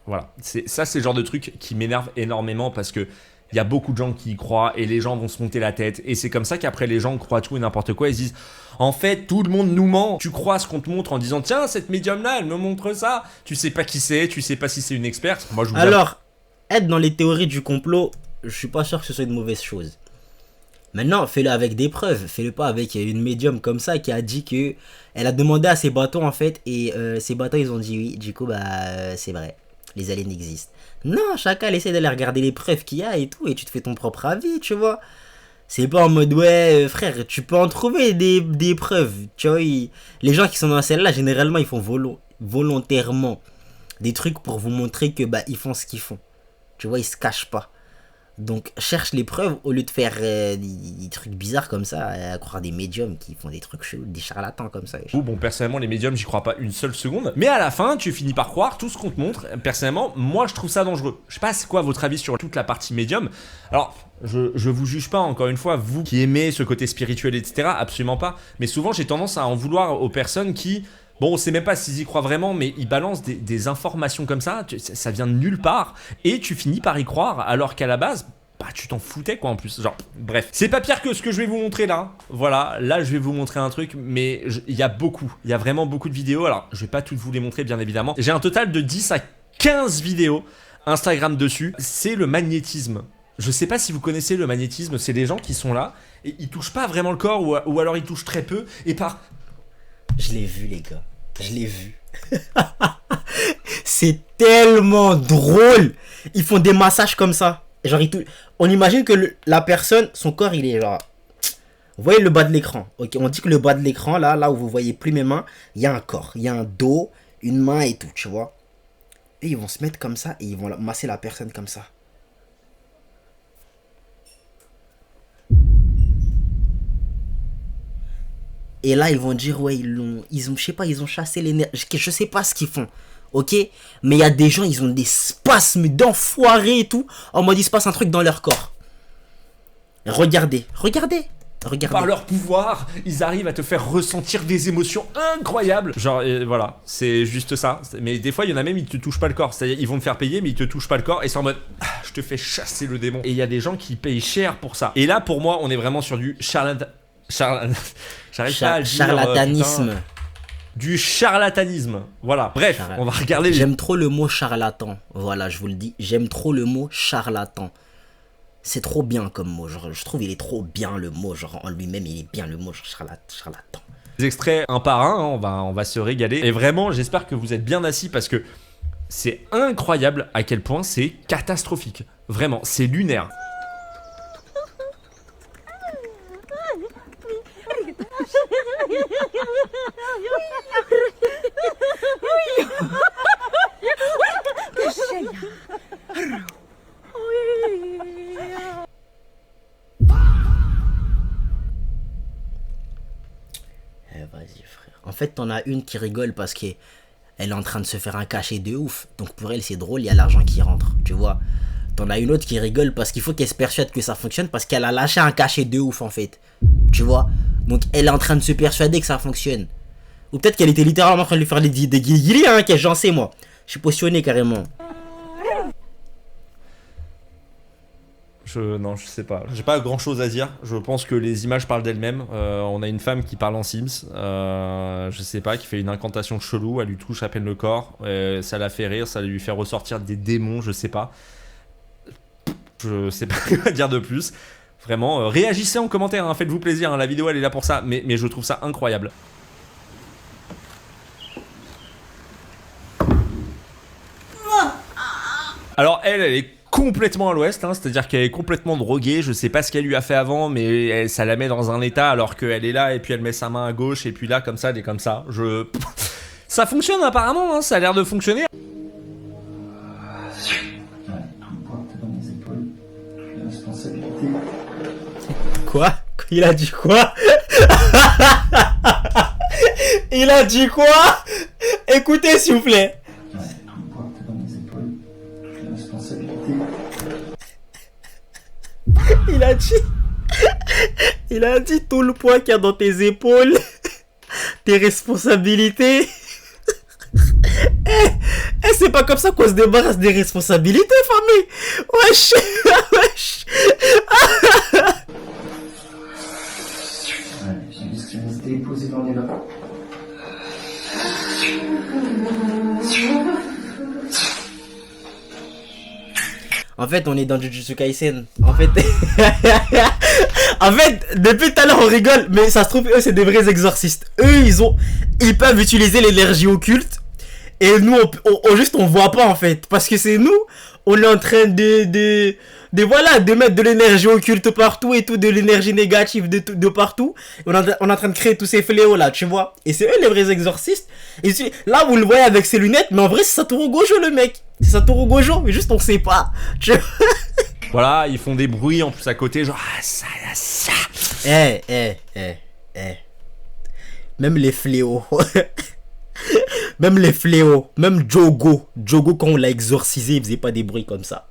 Voilà, c'est le genre de truc qui m'énerve énormément parce que il y a beaucoup de gens qui y croient et les gens vont se monter la tête. Et c'est comme ça qu'après les gens croient tout et n'importe quoi. Ils se disent, en fait, tout le monde nous ment. Tu crois ce qu'on te montre en disant, tiens, cette médium-là, elle me montre ça. Tu sais pas qui c'est, tu sais pas si c'est une experte. Moi, je vous Alors, être dans les théories du complot, je suis pas sûr que ce soit une mauvaise chose. Maintenant, fais-le avec des preuves. Fais-le pas avec une médium comme ça qui a dit que elle a demandé à ses bâtons en fait et ses bâtons ils ont dit oui. Du coup, c'est vrai. Les aliens existent. Non, chacun essaie d'aller regarder les preuves qu'il y a et tout, et tu te fais ton propre avis, tu vois. C'est pas en mode, ouais, frère, tu peux en trouver des preuves, tu vois. Les gens qui sont dans celle-là, généralement, ils font volontairement des trucs pour vous montrer que, ils font ce qu'ils font. Tu vois, ils se cachent pas. Donc, cherche les preuves au lieu de faire des trucs bizarres comme ça, à croire des médiums qui font des trucs chelous, des charlatans comme ça. Bon, personnellement, les médiums, j'y crois pas une seule seconde. Mais à la fin, tu finis par croire tout ce qu'on te montre. Personnellement, moi, je trouve ça dangereux. Je sais pas, c'est quoi votre avis sur toute la partie médium? Alors, je vous juge pas, encore une fois, vous qui aimez ce côté spirituel, etc. Absolument pas. Mais souvent, j'ai tendance à en vouloir aux personnes qui... Bon, on sait même pas s'ils y croient vraiment, mais ils balancent des informations comme ça, ça vient de nulle part, et tu finis par y croire, alors qu'à la base, bah tu t'en foutais quoi en plus. Genre, bref. C'est pas pire que ce que je vais vous montrer là. Voilà, là je vais vous montrer un truc, mais il y a vraiment beaucoup de vidéos. Alors, je vais pas toutes vous les montrer bien évidemment. J'ai un total de 10 à 15 vidéos Instagram dessus. C'est le magnétisme. Je sais pas si vous connaissez le magnétisme, c'est des gens qui sont là et ils touchent pas vraiment le corps ou alors ils touchent très peu et par... Je l'ai vu les gars, je l'ai vu. C'est tellement drôle. Ils font des massages comme ça. Genre on imagine que la personne, son corps il est genre... Vous voyez le bas de l'écran. Ok, on dit que le bas de l'écran, là où vous voyez plus mes mains, il y a un corps, il y a un dos, une main et tout, tu vois. Et ils vont se mettre comme ça et ils vont masser la personne comme ça. Et là, ils vont dire, ouais, je sais pas, ils ont chassé l'énergie. Je sais pas ce qu'ils font, ok? Mais il y a des gens, ils ont des spasmes d'enfoirés et tout. En mode, il se passe un truc dans leur corps. Regardez. Par leur pouvoir, ils arrivent à te faire ressentir des émotions incroyables. Genre, voilà, c'est juste ça. Mais des fois, il y en a même, ils te touchent pas le corps. C'est-à-dire, ils vont te faire payer, mais ils te touchent pas le corps. Et c'est en mode, je te fais chasser le démon. Et il y a des gens qui payent cher pour ça. Et là, pour moi, on est vraiment sur du charlatanisme. Du charlatanisme. Voilà. Bref, on va regarder. J'aime trop le mot charlatan. Voilà, je vous le dis. J'aime trop le mot charlatan. C'est trop bien comme mot. Genre, je trouve il est trop bien le mot. Genre, en lui-même, il est bien le mot charlatan. Les extraits un par un, hein, on va se régaler. Et vraiment, j'espère que vous êtes bien assis parce que c'est incroyable à quel point c'est catastrophique. Vraiment, c'est lunaire. Vas-y frère. En fait, t'en as une qui rigole parce qu'elle est en train de se faire un cachet de ouf. Donc pour elle, c'est drôle, il y a l'argent qui rentre, tu vois. T'en as une autre qui rigole parce qu'il faut qu'elle se persuade que ça fonctionne parce qu'elle a lâché un cachet de ouf en fait. Tu vois. Donc elle est en train de se persuader que ça fonctionne. Ou peut-être qu'elle était littéralement en train de lui faire des guillis, hein, qu'elle, j'en sais moi. Je suis positionné carrément. Non, je sais pas. J'ai pas grand chose à dire. Je pense que les images parlent d'elles-mêmes. On a une femme qui parle en Sims. Je sais pas, qui fait une incantation chelou. Elle lui touche à peine le corps. Ça la fait rire. Ça lui fait ressortir des démons. Je sais pas. Je sais pas quoi dire de plus. Vraiment, réagissez en commentaire. Hein, faites-vous plaisir. Hein, la vidéo, elle est là pour ça. Mais je trouve ça incroyable. Alors, elle est complètement à l'ouest, hein, c'est-à-dire qu'elle est complètement droguée, je sais pas ce qu'elle lui a fait avant, mais ça la met dans un état alors qu'elle est là et puis elle met sa main à gauche et puis là comme ça, elle est comme ça. Ça fonctionne apparemment, hein, ça a l'air de fonctionner. Ouais, tout le poids que t'as dans mes épaules, la responsabilité. Quoi? Il a dit quoi? Il a dit quoi? Écoutez s'il vous plaît. Ouais, tout le poids que t'as dans mes épaules, la responsabilité. Il a dit tout le poids qu'il y a dans tes épaules, tes responsabilités. C'est pas comme ça qu'on se débarrasse des responsabilités, famille. Wesh, wesh. Ouais, j'ai vu ce que j'étais posé dans les lapins. En fait, on est dans Jujutsu Kaisen. En fait, depuis tout à l'heure, on rigole, mais ça se trouve, eux, c'est des vrais exorcistes. Eux, ils peuvent utiliser l'énergie occulte. Et nous, on voit pas, en fait. Parce que c'est nous, on est en train de mettre de l'énergie occulte partout et tout, de l'énergie négative de partout. On est en train de créer tous ces fléaux-là, tu vois. Et c'est eux, les vrais exorcistes. Et là, vous le voyez avec ses lunettes, mais en vrai, c'est Satoru Gojo, le mec. C'est Satoru Gojo, mais juste, on sait pas. Tu vois. Voilà, ils font des bruits en plus à côté, genre ça. Même les fléaux. Même Jogo, quand on l'a exorcisé, il faisait pas des bruits comme ça.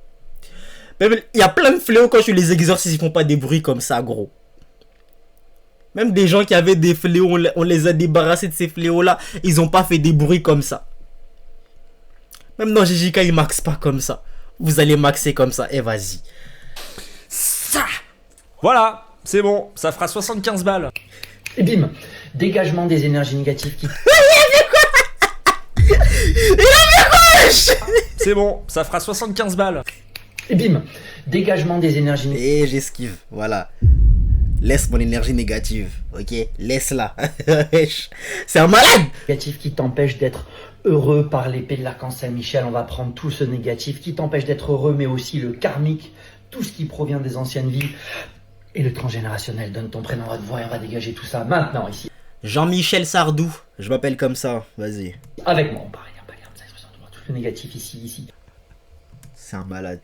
Même, il y a plein de fléaux, quand je les exorcise, ils font pas des bruits comme ça, gros. Même des gens qui avaient des fléaux, on les a débarrassés de ces fléaux-là, ils ont pas fait des bruits comme ça. Même dans JJK, ils maxent pas comme ça. Vous allez maxer comme ça, et vas-y. Voilà, c'est bon, ça fera 75 balles. Et bim, dégagement des énergies négatives qui... C'est bon, ça fera 75 balles. Et bim, dégagement des énergies Et j'esquive, voilà. Laisse mon énergie négative, ok? Laisse-la. C'est un malade! négatives qui t'empêchent d'être heureux par l'épée de l'archange Saint-Michel. On va prendre tout ce négatif qui t'empêche d'être heureux, mais aussi le karmique, tout ce qui provient des anciennes vies. Et le transgénérationnel, donne ton prénom à votre voix et on va dégager tout ça maintenant ici. Jean-Michel Sardou, je m'appelle comme ça, vas-y. Avec moi, on parle comme ça, tout le négatif ici. C'est un malade.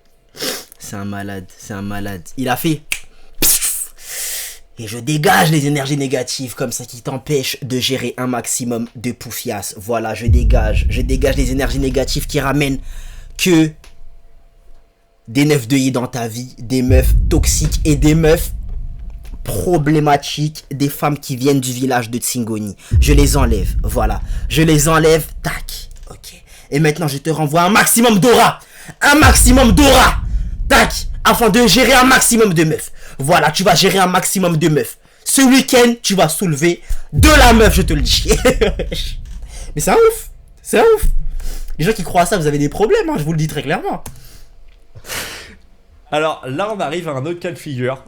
C'est un malade, c'est un malade. Il a fait... Et je dégage les énergies négatives comme ça qui t'empêchent de gérer un maximum de poufias. Voilà, je dégage les énergies négatives qui ramènent que des neufs de dans ta vie, des meufs toxiques et des meufs problématiques, des femmes qui viennent du village de Tsingoni. Je les enlève, voilà. Je les enlève, tac, ok. Et maintenant, je te renvoie un maximum d'aura. Un maximum d'aura, tac, afin de gérer un maximum de meufs. Voilà, tu vas gérer un maximum de meufs. Ce week-end, tu vas soulever de la meuf, je te le dis. Mais c'est un ouf. C'est un ouf. Les gens qui croient à ça, vous avez des problèmes, hein, je vous le dis très clairement. Alors là, on arrive à un autre cas de figure.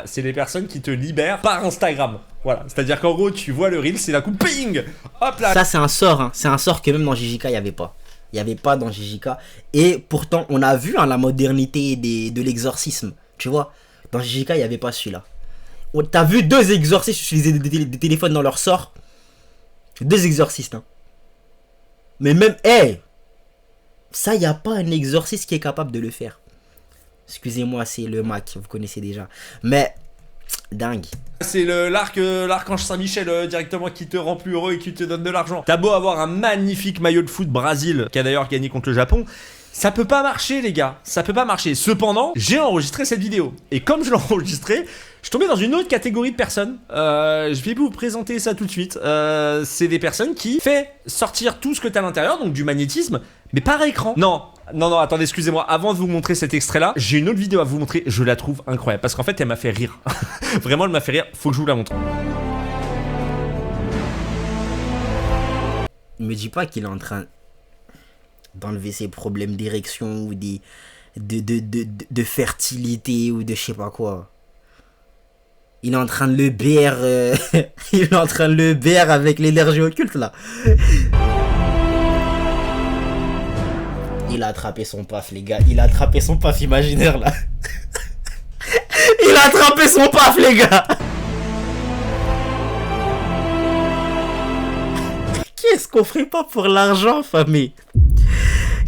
C'est les personnes qui te libèrent par Instagram. Voilà, c'est-à-dire qu'en gros, tu vois le reel, c'est d'un coup, ping. Hop là. Ça, c'est un sort, hein. C'est un sort que même dans JJK, il n'y avait pas. Il n'y avait pas dans JJK. Et pourtant, on a vu hein, la modernité de l'exorcisme. Tu vois, dans JJK, il n'y avait pas celui-là. T'as vu 2 exorcistes utiliser des téléphones dans leur sort. 2 exorcistes. Hein. Mais même, hey, ça, il n'y a pas un exorciste qui est capable de le faire. Excusez-moi, c'est le Mac, vous connaissez déjà. Mais, dingue. C'est l'archange Saint-Michel directement qui te rend plus heureux et qui te donne de l'argent. T'as beau avoir un magnifique maillot de foot Brésil, qui a d'ailleurs gagné contre le Japon, ça peut pas marcher les gars, ça peut pas marcher. Cependant, j'ai enregistré cette vidéo. Et comme je l'ai enregistrée, je suis tombé dans une autre catégorie de personnes. Je vais vous présenter ça tout de suite. C'est des personnes qui font sortir tout ce que t'as à l'intérieur, donc du magnétisme, mais par écran. Non, attendez, excusez-moi. Avant de vous montrer cet extrait-là, j'ai une autre vidéo à vous montrer. Je la trouve incroyable parce qu'en fait, elle m'a fait rire. Vraiment, elle m'a fait rire. Faut que je vous la montre. Ne me dis pas qu'il est en train d'enlever ses problèmes d'érection ou de fertilité ou de je sais pas quoi. Il est en train de le BR il est en train de le BR avec l'énergie occulte là. Il a attrapé son paf les gars. Il a attrapé son paf imaginaire là. Il a attrapé son paf les gars. Qu'est-ce qu'on ferait pas pour l'argent famille?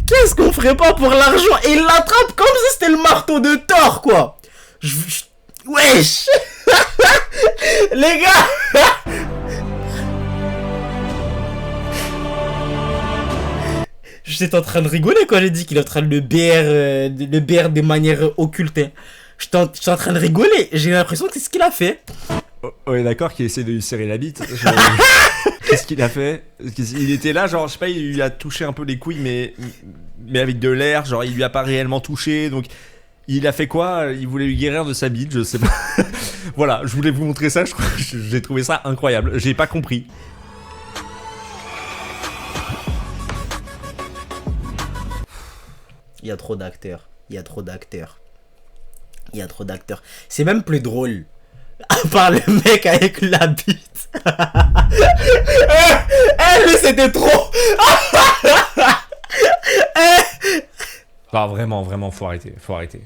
Qu'est-ce qu'on ferait pas pour l'argent? Et il l'attrape comme si c'était le marteau de Thor quoi. Wesh. Les gars. J'étais en train de rigoler quand j'ai dit qu'il est en train de le BR de manière occulte. Hein. J'étais en train de rigoler. J'ai l'impression que c'est ce qu'il a fait. On est d'accord qu'il essaie de lui serrer la bite. Qu'est-ce qu'il a fait? Il était là, genre, je sais pas, il lui a touché un peu les couilles, mais avec de l'air, genre, il lui a pas réellement touché, donc il a fait quoi? Il voulait lui guérir de sa bite, je sais pas. Voilà, je voulais vous montrer ça, j'ai trouvé ça incroyable, j'ai pas compris. Il y a trop d'acteurs. Il y a trop d'acteurs. Il y a trop d'acteurs. C'est même plus drôle. À part le mec avec la bite. Lui c'était trop. Non, vraiment, faut arrêter.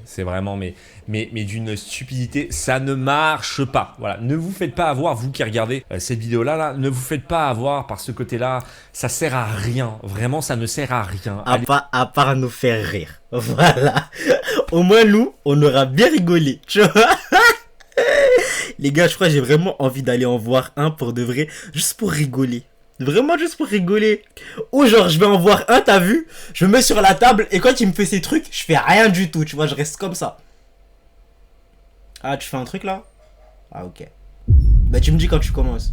C'est vraiment, mais d'une stupidité, ça ne marche pas. Voilà, ne vous faites pas avoir, vous qui regardez cette vidéo-là, ne vous faites pas avoir par ce côté-là. Ça sert à rien. Vraiment, ça ne sert à rien. À part nous faire rire. Voilà. Au moins, nous, on aura bien rigolé. Tu vois. Les gars, je crois que j'ai vraiment envie d'aller en voir un pour de vrai. Juste pour rigoler. Vraiment juste pour rigoler. Ou genre je vais en voir un, t'as vu? Je me mets sur la table et quand il me fait ces trucs, je fais rien du tout, tu vois, je reste comme ça. Ah, tu fais un truc là? Ah, ok. Bah tu me dis quand tu commences.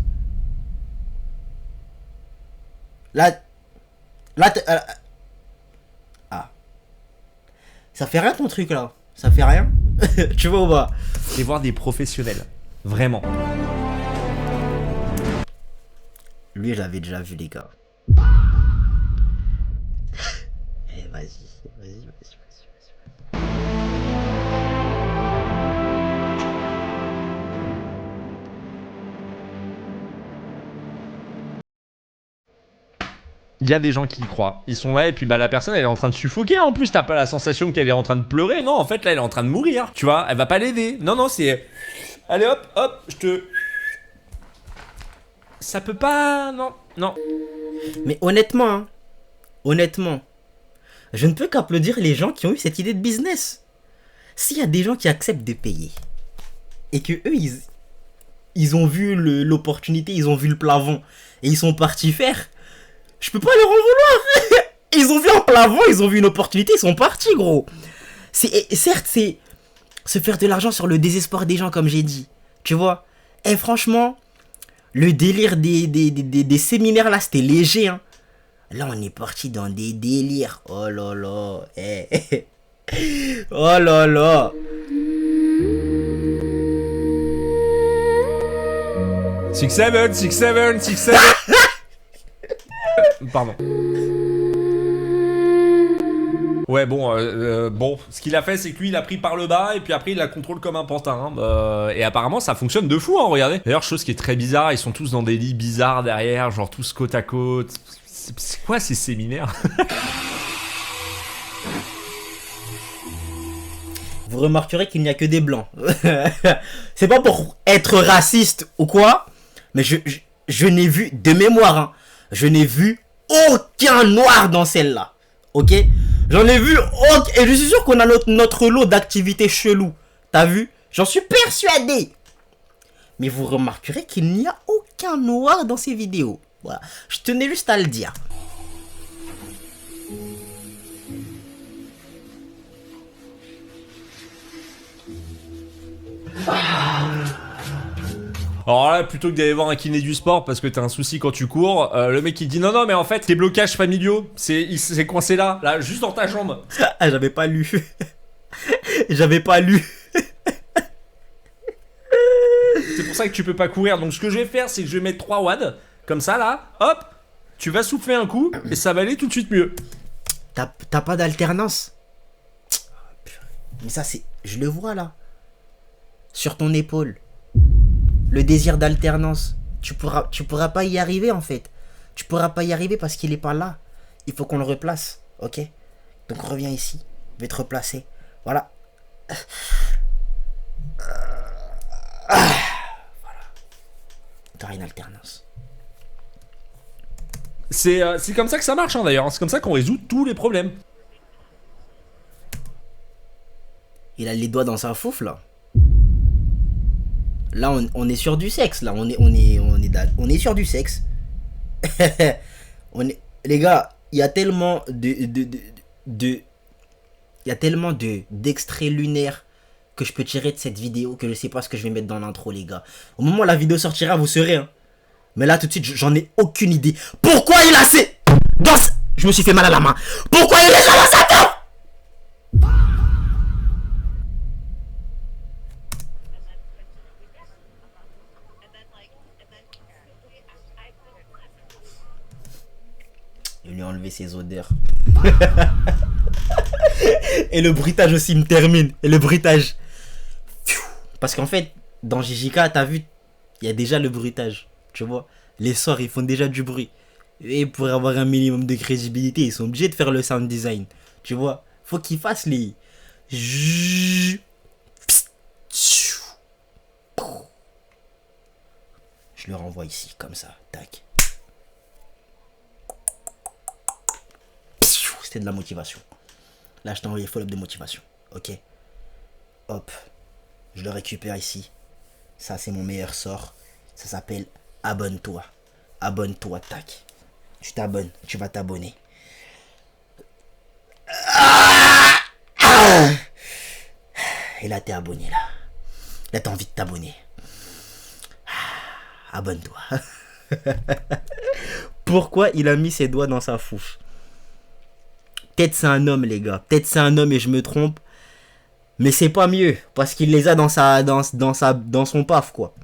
Là, ah. Ça fait rien ton truc là? Ça fait rien? Tu vois ou pas? Et voir des professionnels. Vraiment. Lui, je l'avais déjà vu, les gars. Eh, vas-y. Il y a des gens qui y croient. Ils sont là et puis bah la personne elle est en train de suffoquer. En plus t'as pas la sensation qu'elle est en train de pleurer. Non en fait là elle est en train de mourir. Tu vois, elle va pas l'aider. Non non c'est... Allez hop hop je te... Ça peut pas... Non non. Mais honnêtement, hein, honnêtement, je ne peux qu'applaudir les gens qui ont eu cette idée de business. S'il y a des gens qui acceptent de payer et que eux ils ont vu l'opportunité, ils ont vu le plafond et ils sont partis faire, je peux pas leur en vouloir. Ils ont vu un plafond, ils ont vu une opportunité, ils sont partis, gros. Certes, c'est se faire de l'argent sur le désespoir des gens, comme j'ai dit. Tu vois. Et franchement, le délire des séminaires là, c'était léger. Hein. Là, on est parti dans des délires. Oh là là. Eh. Oh là là. Six seven. Pardon. Ouais bon, ce qu'il a fait c'est que lui il a pris par le bas et puis après il la contrôle comme un pantin. Hein. Et apparemment ça fonctionne de fou, hein, regardez. D'ailleurs chose qui est très bizarre, ils sont tous dans des lits bizarres derrière, genre tous côte à côte. C'est quoi ces séminaires? Vous remarquerez qu'il n'y a que des blancs. C'est pas pour être raciste ou quoi, mais je n'ai vu, de mémoire, hein, je n'ai vu aucun noir dans celle-là. Ok? J'en ai vu aucun. Et je suis sûr qu'on a notre lot d'activités cheloues. T'as vu? J'en suis persuadé. Mais vous remarquerez qu'il n'y a aucun noir dans ces vidéos. Voilà. Je tenais juste à le dire. Alors là, plutôt que d'aller voir un kiné du sport parce que t'as un souci quand tu cours, le mec il dit non mais en fait tes blocages familiaux, c'est coincé là, juste dans ta jambe. Ah, j'avais pas lu. J'avais pas lu. C'est pour ça que tu peux pas courir. Donc ce que je vais faire, c'est que je vais mettre 3 wads comme ça là, hop, tu vas souffler un coup et ça va aller tout de suite mieux. T'as pas d'alternance? Mais ça c'est... Je le vois là. Sur ton épaule. Le désir d'alternance. Tu pourras pas y arriver en fait. Tu pourras pas y arriver parce qu'il est pas là. Il faut qu'on le replace. Ok? Donc reviens ici. Je vais te replacer. Voilà. Voilà. T'auras une alternance. C'est comme ça que ça marche hein, d'ailleurs. C'est comme ça qu'on résout tous les problèmes. Il a les doigts dans sa foufle là. Là, on est sur du sexe, là. On est sur du sexe. Les gars, il y a tellement d'extraits lunaires que je peux tirer de cette vidéo que je sais pas ce que je vais mettre dans l'intro, les gars. Au moment où la vidéo sortira, vous saurez. Hein. Mais là, tout de suite, j'en ai aucune idée. Pourquoi il a ces... Je me suis fait mal à la main. Pourquoi il est dans sa tête? Il lui a enlevé ses odeurs. Et le bruitage aussi me termine. Et le bruitage. Parce qu'en fait, dans JJK, t'as vu, il y a déjà le bruitage. Tu vois, les sorts, ils font déjà du bruit. Et pour avoir un minimum de crédibilité, ils sont obligés de faire le sound design. Tu vois, faut qu'ils fassent les... Je le renvoie ici, comme ça. Tac. C'était de la motivation. Là, je t'ai envoyé follow-up de motivation. Ok. Hop. Je le récupère ici. Ça, c'est mon meilleur sort. Ça s'appelle abonne-toi. Abonne-toi, tac. Tu t'abonnes. Tu vas t'abonner. Et là, t'es abonné, là. Là, t'as envie de t'abonner. Abonne-toi. Pourquoi il a mis ses doigts dans sa fouffe? Peut-être c'est un homme, les gars. Peut-être c'est un homme et je me trompe. Mais c'est pas mieux, parce qu'il les a dans son paf, quoi.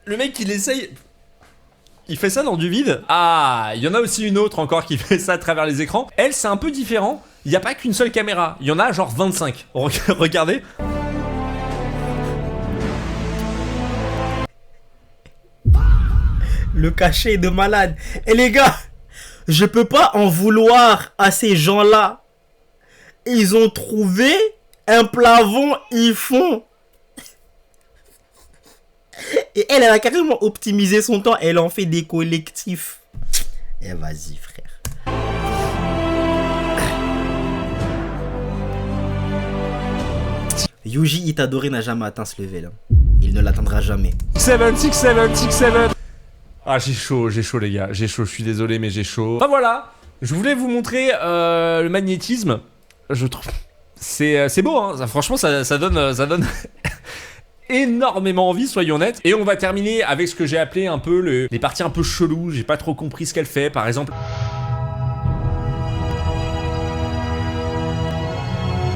Le mec, il essaye... Il fait ça dans du vide. Ah, il y en a aussi une autre encore qui fait ça à travers les écrans. Elle, c'est un peu différent. Il n'y a pas qu'une seule caméra. Il y en a genre 25. Regardez. Le cachet de malade. Et les gars, je peux pas en vouloir à ces gens-là. Ils ont trouvé un plafond, ils font. Et elle a carrément optimisé son temps. Elle en fait des collectifs. Et vas-y, frère. Yuji Itadori n'a jamais atteint ce level. Il ne l'atteindra jamais. 7, 6, 7, 6, 7. Ah, j'ai chaud les gars. J'ai chaud, je suis désolé, mais j'ai chaud. Enfin voilà, je voulais vous montrer le magnétisme. Je trouve... C'est beau, hein. Ça, franchement, ça donne énormément envie, soyons honnêtes. Et on va terminer avec ce que j'ai appelé un peu les parties un peu cheloues. J'ai pas trop compris ce qu'elle fait, par exemple.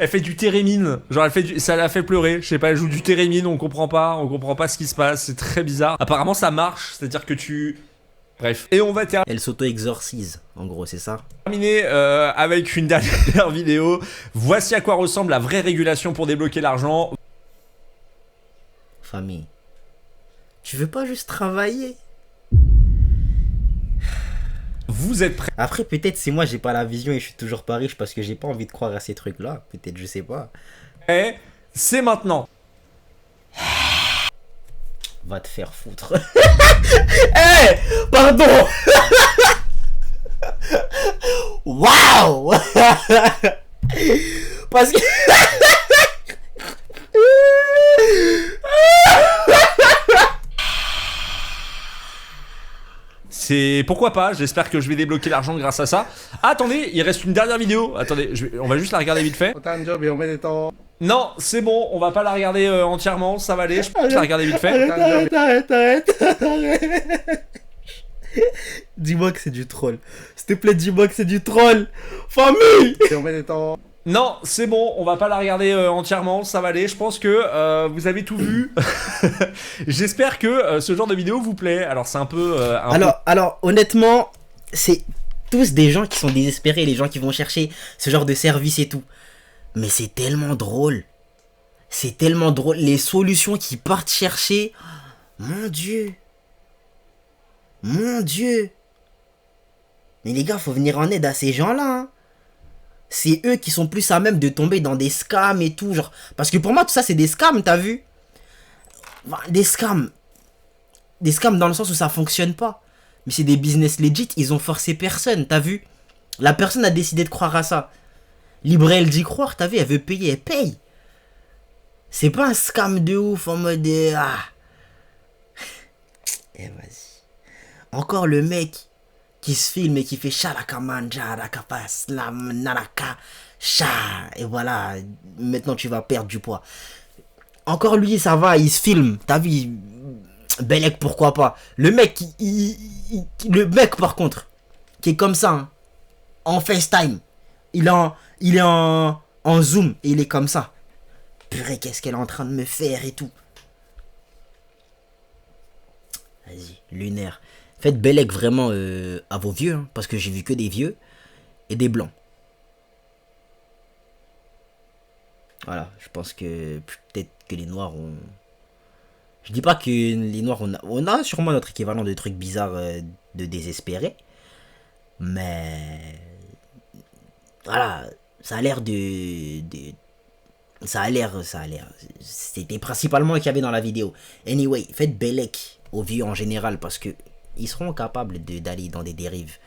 Elle fait du térémine, genre ça l'a fait pleurer, je sais pas, elle joue du térémine, on comprend pas ce qui se passe, c'est très bizarre. Apparemment ça marche, c'est-à-dire que tu... Bref. Et on va Elle s'auto-exorcise, en gros, c'est ça. terminer avec une dernière vidéo. Voici à quoi ressemble la vraie régulation pour débloquer l'argent. Famille, tu veux pas juste travailler? Vous êtes prêts? Après, peut-être c'est moi, j'ai pas la vision et je suis toujours pas riche parce que j'ai pas envie de croire à ces trucs-là. Peut-être, je sais pas. C'est maintenant. Va te faire foutre. Hey, pardon. Waouh. Parce que... C'est pourquoi pas, j'espère que je vais débloquer l'argent grâce à ça. Ah, attendez, il reste une dernière vidéo. Attendez, on va juste la regarder vite fait. Non, c'est bon, on va pas la regarder entièrement, ça va aller, je peux la regarder vite fait. Arrête. Dis-moi que c'est du troll. S'il te plaît, dis-moi que c'est du troll. Famille. Non, c'est bon, on va pas la regarder entièrement, ça va aller, je pense que vous avez tout vu. J'espère que ce genre de vidéo vous plaît. Alors c'est un peu... Alors, honnêtement, c'est tous des gens qui sont désespérés, les gens qui vont chercher ce genre de service et tout. Mais c'est tellement drôle. C'est tellement drôle. Les solutions qu'ils partent chercher. Mon Dieu. Mon Dieu. Mais les gars, faut venir en aide à ces gens-là, hein. C'est eux qui sont plus à même de tomber dans des scams et tout, genre... Parce que pour moi, tout ça, c'est des scams, t'as vu? Des scams. Des scams dans le sens où ça fonctionne pas. Mais c'est des business legit, ils ont forcé personne, t'as vu? La personne a décidé de croire à ça. Libre elle d'y croire, t'as vu? Elle veut payer, elle paye. C'est pas un scam de ouf en mode... Ah. Eh, vas-y. Encore le mec... qui se filme et qui fait Shalaka Manja, Rakapa, Slam, Naraka, Sha. Et voilà, maintenant tu vas perdre du poids. Encore lui, ça va, il se filme. T'as vu, Belek, pourquoi pas. Le mec, le mec par contre, qui est comme ça, hein, en FaceTime, il est en Zoom et il est comme ça. Purée, qu'est-ce qu'elle est en train de me faire et tout. Vas-y, lunaire. Faites Belek vraiment à vos vieux, hein, parce que j'ai vu que des vieux et des blancs. Voilà, je pense que peut-être que les noirs ont... Je dis pas que les noirs, on a sûrement notre équivalent de trucs bizarres de désespérés. Mais... Voilà, ça a l'air ça a l'air... C'était principalement ce qu'il y avait dans la vidéo. Anyway, faites Belek aux vieux en général, parce que ils seront capables d'aller dans des dérives.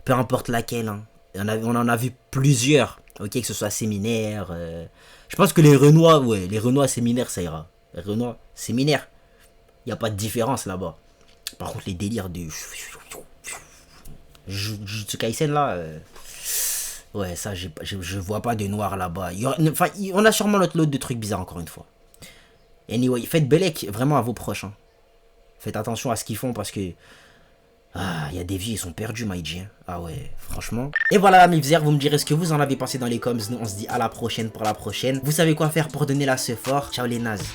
Peu importe laquelle. Hein. On en a vu plusieurs. Ok, que ce soit séminaire. Je pense que les Renois, ouais, les Renois séminaires, ça ira. Les Renois séminaire. Il n'y a pas de différence là-bas. Par contre, les délires de... Jujutsu Kaisen là... Ouais, ça, je vois pas de noir là-bas. Enfin, on a sûrement notre lot de trucs bizarres encore une fois. Anyway, faites Belek vraiment à vos proches. Hein. Faites attention à ce qu'ils font parce que... Ah, il y a des vies, ils sont perdus, Maïji. Ah ouais, franchement. Et voilà, la Mifzer, vous me direz ce que vous en avez pensé dans les coms. Nous, on se dit à la prochaine pour la prochaine. Vous savez quoi faire pour donner la ce fort. Ciao les nazes.